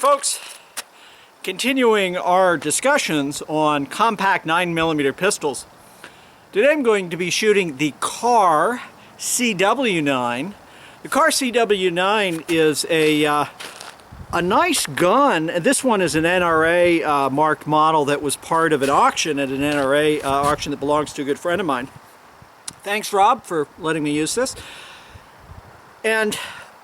folks, continuing our discussions on compact 9mm pistols. Today I'm going to be shooting the Kahr CW9. The Kahr CW9 is a nice gun. This one is an NRA marked model that was part of an auction at an NRA auction that belongs to a good friend of mine. Thanks, Rob, for letting me use this. And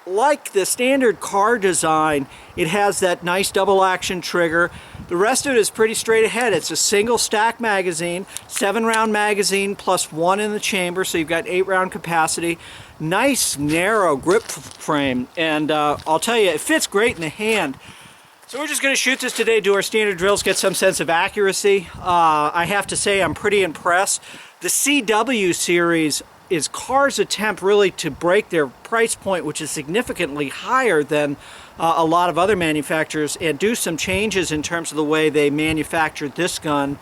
like the standard Kahr design, it has that nice double action trigger. The rest of it is pretty straight ahead. It's a single stack magazine, 7-round magazine plus 1 in the chamber, so you've got 8-round capacity. Nice narrow grip frame, and I'll tell you, it fits great in the hand. So we're just going to shoot this today, do our standard drills, get some sense of accuracy. I have to say I'm pretty impressed. The CW series is Kahr's attempt really to break their price point, which is significantly higher than a lot of other manufacturers, and do some changes in terms of the way they manufactured this gun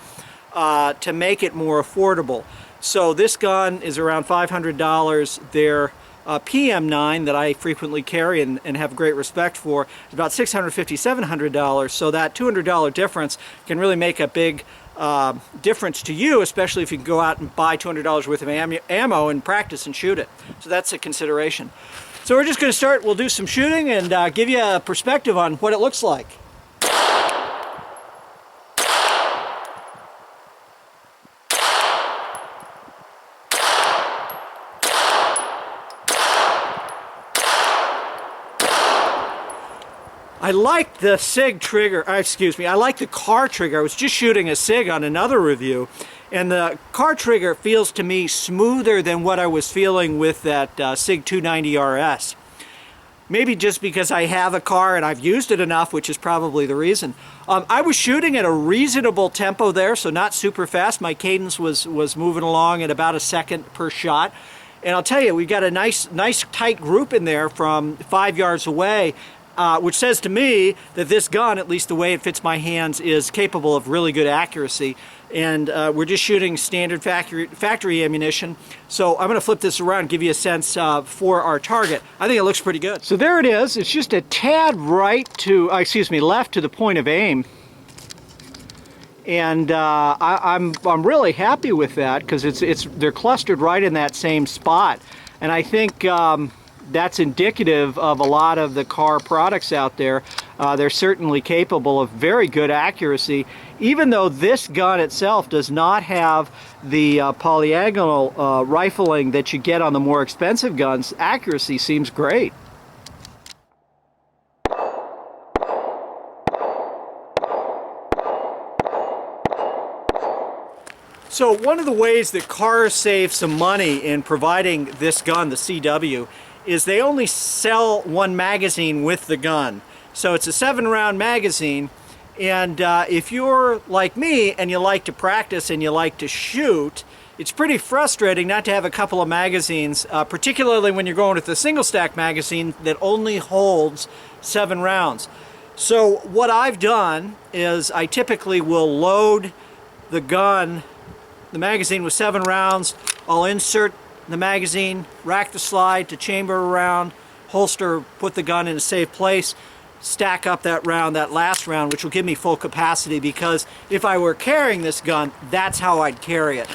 to make it more affordable. So this gun is around $500. Their PM9 that I frequently carry and have great respect for is about $650, $700. So that $200 difference can really make a big difference to you, especially if you can go out and buy $200 worth of ammo and practice and shoot it. So that's a consideration. So we're just going to start. We'll do some shooting and give you a perspective on what it looks like. I like the SIG trigger, I like the Kahr trigger. I was just shooting a SIG on another review, and the Kahr trigger feels to me smoother than what I was feeling with that SIG 290 RS. Maybe just because I have a Kahr and I've used it enough, which is probably the reason. I was shooting at a reasonable tempo there, so not super fast. My cadence was moving along at about a second per shot. And I'll tell you, we've got a nice tight group in there from 5 yards away, which says to me that this gun, at least the way it fits my hands, is capable of really good accuracy. And we're just shooting standard factory ammunition. So I'm going to flip this around, give you a sense for our target. I think it looks pretty good. So there it is. It's just a tad left to the point of aim. And I'm really happy with that, because they're clustered right in that same spot. And I think that's indicative of a lot of the Kahr products out there. They're certainly capable of very good accuracy, even though this gun itself does not have the polyagonal rifling that you get on the more expensive guns. Accuracy seems great. So one of the ways that Kahr saves some money in providing this gun, the CW, is they only sell one magazine with the gun. So it's a 7-round magazine, and if you're like me and you like to practice and you like to shoot, it's pretty frustrating not to have a couple of magazines, particularly when you're going with a single stack magazine that only holds 7 rounds. So what I've done is I typically will load the magazine with 7 rounds. I'll insert the magazine, rack the slide to chamber a round, holster, put the gun in a safe place, stack up that last round, which will give me full capacity, because if I were carrying this gun, that's how I'd carry it.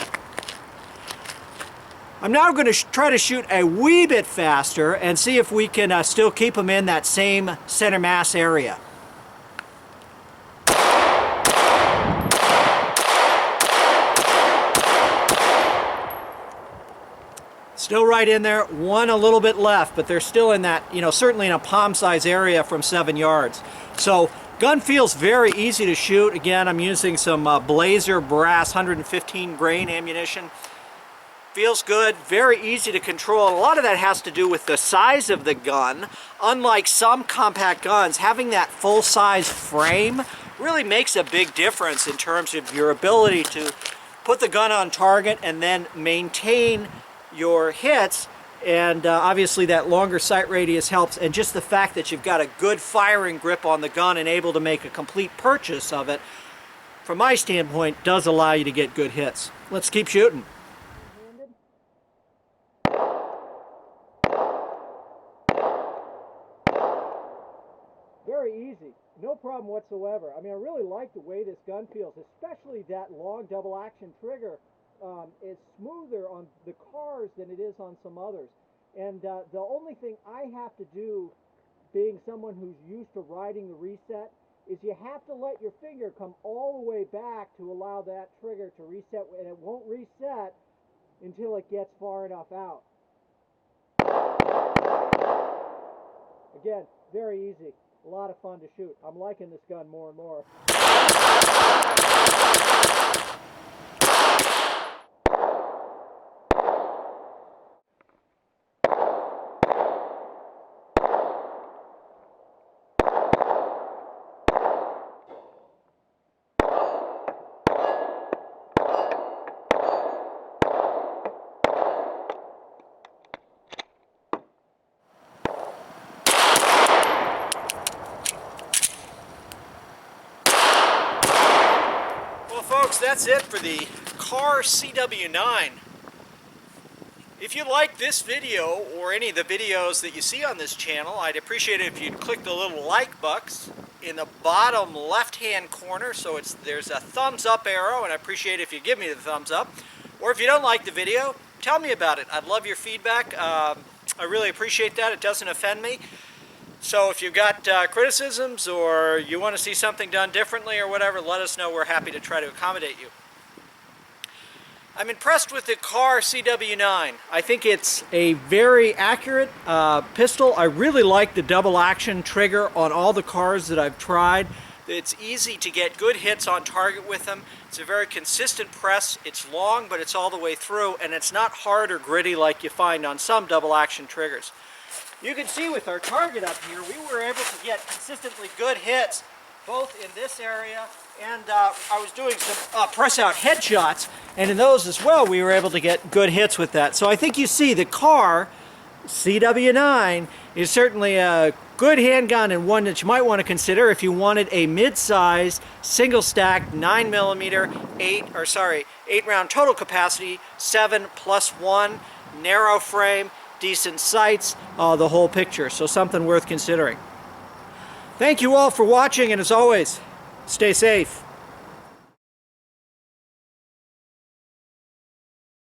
I'm now going to try to shoot a wee bit faster and see if we can still keep them in that same center mass area. Still right in there, one a little bit left, but they're still in that, certainly in a palm size area from 7 yards. So gun feels very easy to shoot. Again, I'm using some Blazer brass 115 grain ammunition. Feels good, very easy to control. A lot of that has to do with the size of the gun. Unlike some compact guns, having that full size frame really makes a big difference in terms of your ability to put the gun on target and then maintain your hits, and obviously that longer sight radius helps, and just the fact that you've got a good firing grip on the gun and able to make a complete purchase of it, from my standpoint, does allow you to get good hits. Let's keep shooting. Very easy. No problem whatsoever. I mean, I really like the way this gun feels, especially that long double action trigger. It's smoother on the Kahrs than it is on some others. And the only thing I have to do, being someone who's used to riding the reset, is you have to let your finger come all the way back to allow that trigger to reset, and it won't reset until it gets far enough out. Again, very easy. A lot of fun to shoot. I'm liking this gun more and more. Folks, that's it for the Kahr CW9. If you like this video or any of the videos that you see on this channel, I'd appreciate it if you'd click the little like box in the bottom left-hand corner. So there's a thumbs up arrow, and I appreciate it if you give me the thumbs up. Or if you don't like the video, tell me about it. I'd love your feedback. I really appreciate that. It doesn't offend me. So if you've got criticisms or you want to see something done differently or whatever, let us know. We're happy to try to accommodate you. I'm impressed with the Kahr CW9. I think it's a very accurate pistol. I really like the double action trigger on all the Kahrs that I've tried. It's easy to get good hits on target with them. It's a very consistent press. It's long, but it's all the way through, and it's not hard or gritty like you find on some double action triggers. You can see with our target up here, we were able to get consistently good hits, both in this area, and I was doing some press-out headshots, and in those as well, we were able to get good hits with that. So I think you see the Kahr CW9 is certainly a good handgun and one that you might want to consider if you wanted a mid-size, single-stack, 9mm, 8-round total capacity, 7+1, narrow frame, decent sights, the whole picture. So something worth considering. Thank you all for watching, and as always, stay safe.